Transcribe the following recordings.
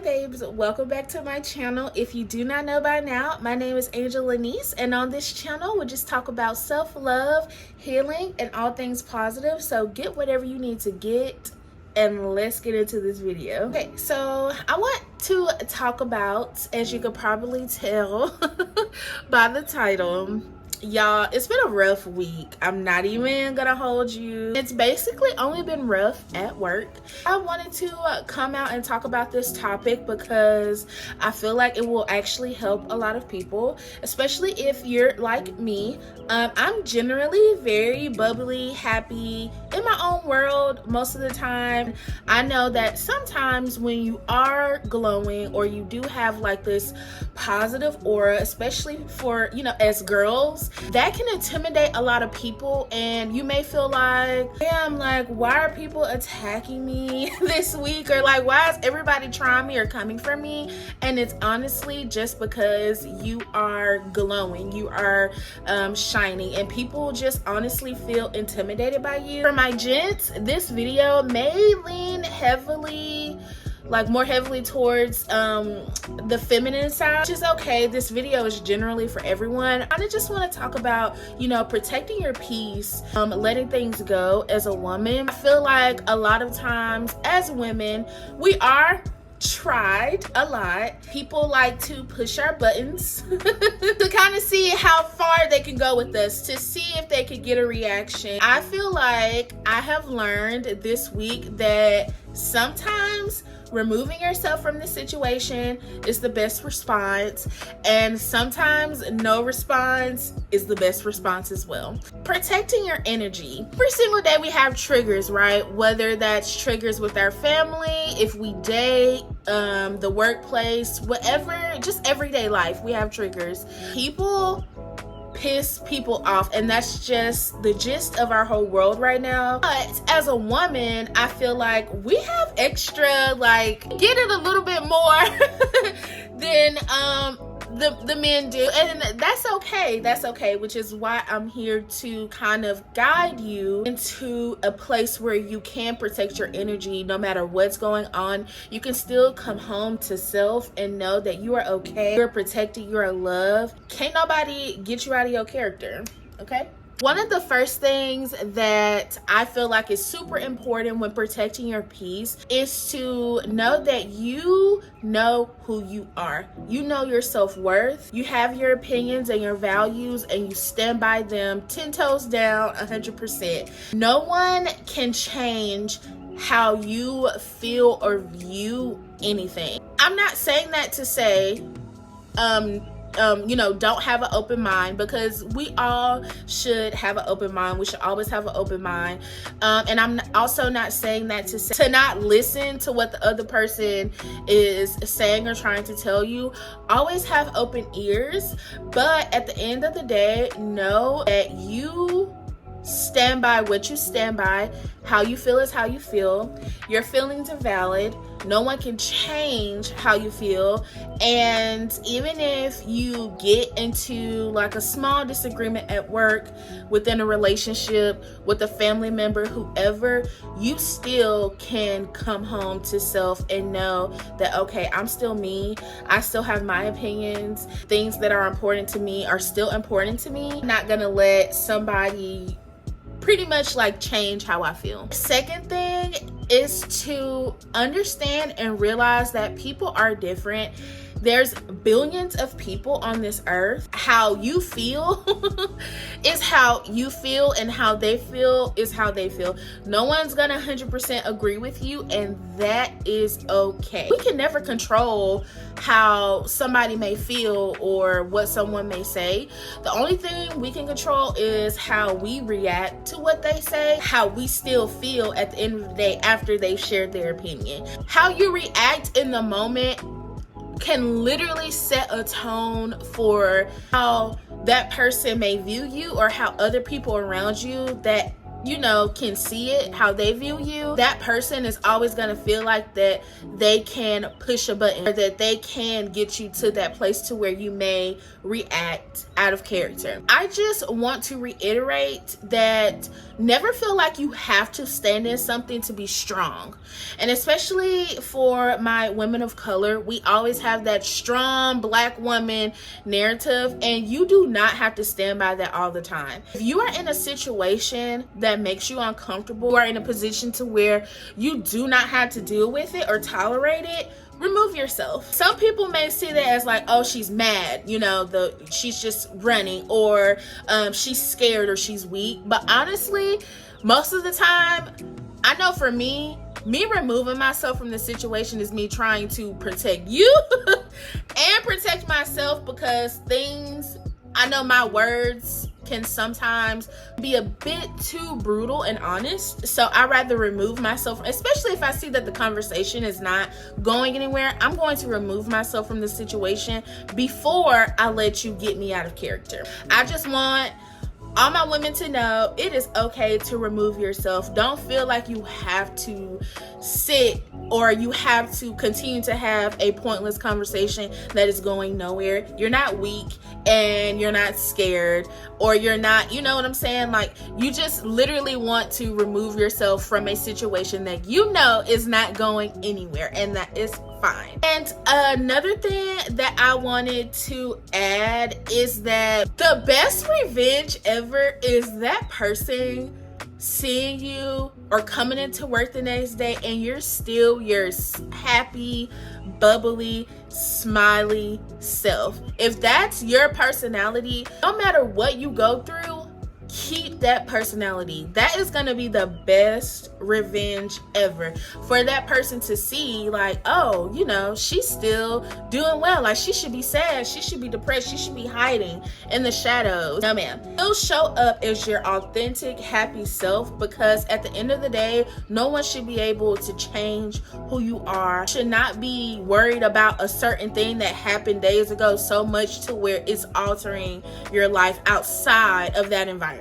babes, welcome back to my channel. If you do not know by now, my name is Angel.Lenise, and on this channel we just talk about self-love, healing, and all things positive. So get whatever you need to get and let's get into this video. Okay, so I want to talk about, as you could probably tell by the title, y'all, it's been a rough week. I'm not even gonna hold you. It's basically only been rough at work. I wanted to come out and talk about this topic because I feel like it will actually help a lot of people, especially if you're like me. I'm generally very bubbly, happy, in my own world most of the time. I know that sometimes when you are glowing or you do have like this positive aura, especially for, you know, as girls, that can intimidate a lot of people, and you may feel like, damn, like, why are people attacking me this week? Or like, why is everybody trying me or coming for me? And it's honestly just because you are glowing, you are shining, and people just honestly feel intimidated by you. For my gents, this video may lean heavily, like more heavily towards the feminine side, which is okay. This video is generally for everyone. I just want to talk about, you know, protecting your peace, letting things go as a woman. I feel like a lot of times as women, we are tried a lot. People like to push our buttons to kind of see how far they can go with us, to see if they could get a reaction. I feel like I have learned this week that sometimes removing yourself from the situation is the best response, and sometimes no response is the best response as well. Protecting your energy. Every single day we have triggers, right? Whether that's triggers with our family, if we date, the workplace, whatever, just everyday life, we have triggers. People piss people off, and that's just the gist of our whole world right now. But as a woman, I feel like we have extra, like, get it a little bit more than the men do, and that's okay, which is why I'm here to kind of guide you into a place where you can protect your energy no matter what's going on. You can still come home to self and know that you are okay, you're protected, you're loved. Can't nobody get you out of your character, okay? One of the first things that I feel like is super important when protecting your peace is to know that you know who you are. You know your self-worth. You have your opinions and your values, and you stand by them 10 toes down, 100%. No one can change how you feel or view anything. I'm not saying that to say, you know, don't have an open mind, because we all should have an open mind. We should always have an open mind. And I'm also not saying that to not listen to what the other person is saying or trying to tell you. Always have open ears, but at the end of the day, know that you stand by what you stand by. How you feel is how you feel. Your feelings are valid. No one can change how you feel. And even if you get into like a small disagreement at work, within a relationship, with a family member, whoever, you still can come home to self and know that, okay, I'm still me. I still have my opinions. Things that are important to me are still important to me. I'm not gonna let somebody pretty much like change how I feel. Second thing is to understand and realize that people are different. There's billions of people on this earth. How you feel is how you feel, and how they feel is how they feel. No one's gonna 100% agree with you, and that is okay. We can never control how somebody may feel or what someone may say. The only thing we can control is how we react to what they say, how we still feel at the end of the day after they've shared their opinion. How you react in the moment can literally set a tone for how that person may view you, or how other people around you that can see it, how they view you, that person is always going to feel like that they can push a button, or that they can get you to that place to where you may react out of character. I just want to reiterate that never feel like you have to stand in something to be strong. And especially for my women of color, we always have that strong Black woman narrative, and you do not have to stand by that all the time. If you are in a situation that makes you uncomfortable, or in a position to where you do not have to deal with it or tolerate it, remove yourself. Some people may see that as like, oh, she's mad, she's just running, or she's scared, or she's weak. But honestly, most of the time, I know for me removing myself from the situation is me trying to protect you and protect myself, because I know my words can sometimes be a bit too brutal and honest. So I rather remove myself, especially if I see that the conversation is not going anywhere. I'm going to remove myself from the situation before I let you get me out of character. I just want all my women to know it is okay to remove yourself. Don't feel like you have to sit, or you have to continue to have a pointless conversation that is going nowhere. You're not weak, and you're not scared, or you're not, you know what I'm saying? Like, you just literally want to remove yourself from a situation that is not going anywhere, and that is fine. And another thing that I wanted to add is that the best revenge ever is that person seeing you or coming into work the next day and you're still your happy, bubbly, smiley self. If that's your personality, no matter what you go through, keep that personality. That is going to be the best revenge ever, for that person to see like, oh, she's still doing well. Like, she should be sad, she should be depressed, she should be hiding in the shadows. No, ma'am. You'll show up as your authentic, happy self, because at the end of the day, no one should be able to change who you are. You should not be worried about a certain thing that happened days ago so much to where it's altering your life outside of that environment.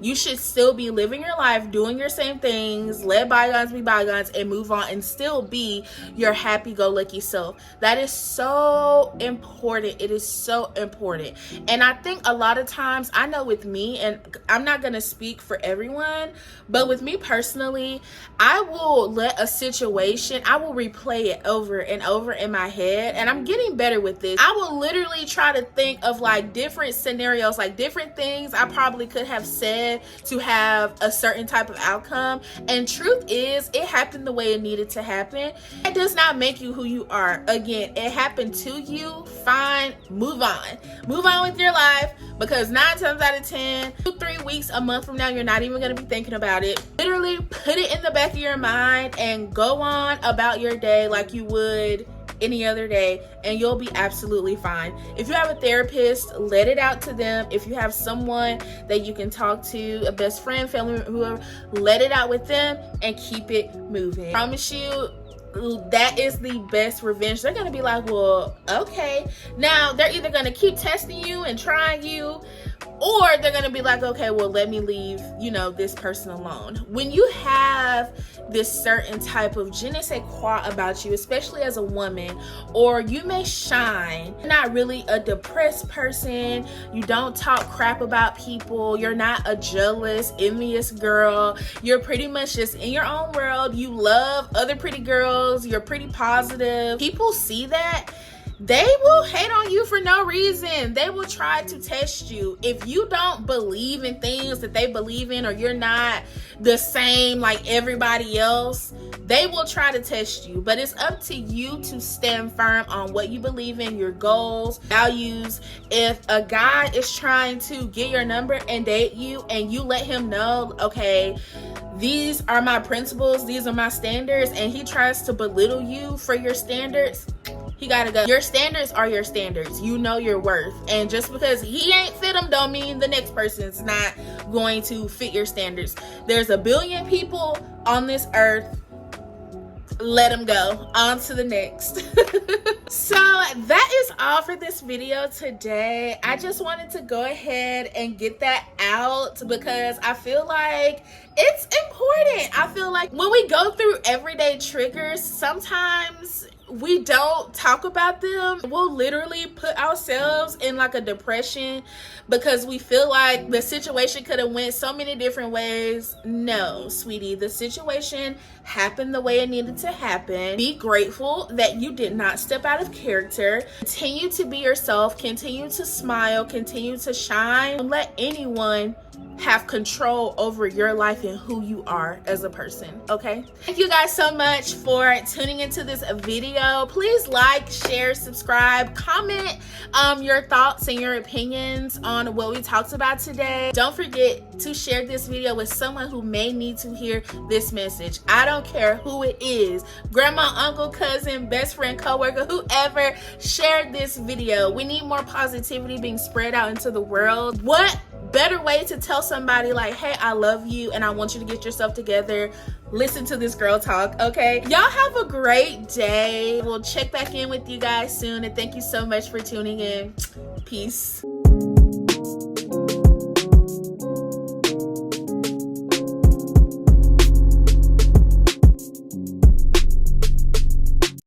You should still be living your life, doing your same things, let bygones be bygones, and move on, and still be your happy-go-lucky self. That is so important. It is so important. And I think a lot of times, I know with me, and I'm not going to speak for everyone, but with me personally, I will let a situation, I will replay it over and over in my head, and I'm getting better with this. I will literally try to think of like different scenarios, like different things I probably could have said to have a certain type of outcome, and truth is, it happened the way it needed to happen. It does not make you who you are. Again, it happened to you, fine, move on with your life, because 9 times out of 10, 2-3 weeks, a month from now, you're not even going to be thinking about it. Literally put it in the back of your mind and go on about your day like you would any other day, and you'll be absolutely fine. If you have a therapist, let it out to them. If you have someone that you can talk to, a best friend, family member, whoever, let it out with them and keep it moving. I promise you, that is the best revenge. They're gonna be like, well, okay. Now they're either gonna keep testing you and trying you, or they're gonna be like, okay, well, let me leave this person alone. When you have this certain type of je ne sais quoi about you, especially as a woman, or you may shine, you're not really a depressed person, you don't talk crap about people, you're not a jealous, envious girl, you're pretty much just in your own world, you love other pretty girls, you're pretty positive. People see that, they will hate on you for no reason. They will try to test you. If you don't believe in things that they believe in, or you're not the same like everybody else, they will try to test you. But it's up to you to stand firm on what you believe in, your goals, values. If a guy is trying to get your number and date you, and you let him know, okay, these are my principles, these are my standards, and he tries to belittle you for your standards, he gotta go. Your standards are your standards. You know your worth. And just because he ain't fit them don't mean the next person's not going to fit your standards. There's a billion people on this earth. Let them go. On to the next. So that is all for this video today. I just wanted to go ahead and get that out because I feel like it's important. I feel like when we go through everyday triggers, sometimes we don't talk about them. We'll literally put ourselves in like a depression because we feel like the situation could have went so many different ways. No, sweetie, the situation happened the way it needed to happen. Be grateful that you did not step out of character. Continue to be yourself, continue to smile, continue to shine. Don't let anyone have control over your life and who you are as a person, okay? Thank you guys so much for tuning into this video. Please like, share, subscribe, comment your thoughts and your opinions on what we talked about today. Don't forget to share this video with someone who may need to hear this message. I don't care who it is, grandma, uncle, cousin, best friend, coworker, whoever, share this video. We need more positivity being spread out into the world. What better way to tell somebody like, hey, I love you and I want you to get yourself together? Listen to this girl talk, okay? Y'all have a great day. We'll check back in with you guys soon, and thank you so much for tuning in. Peace.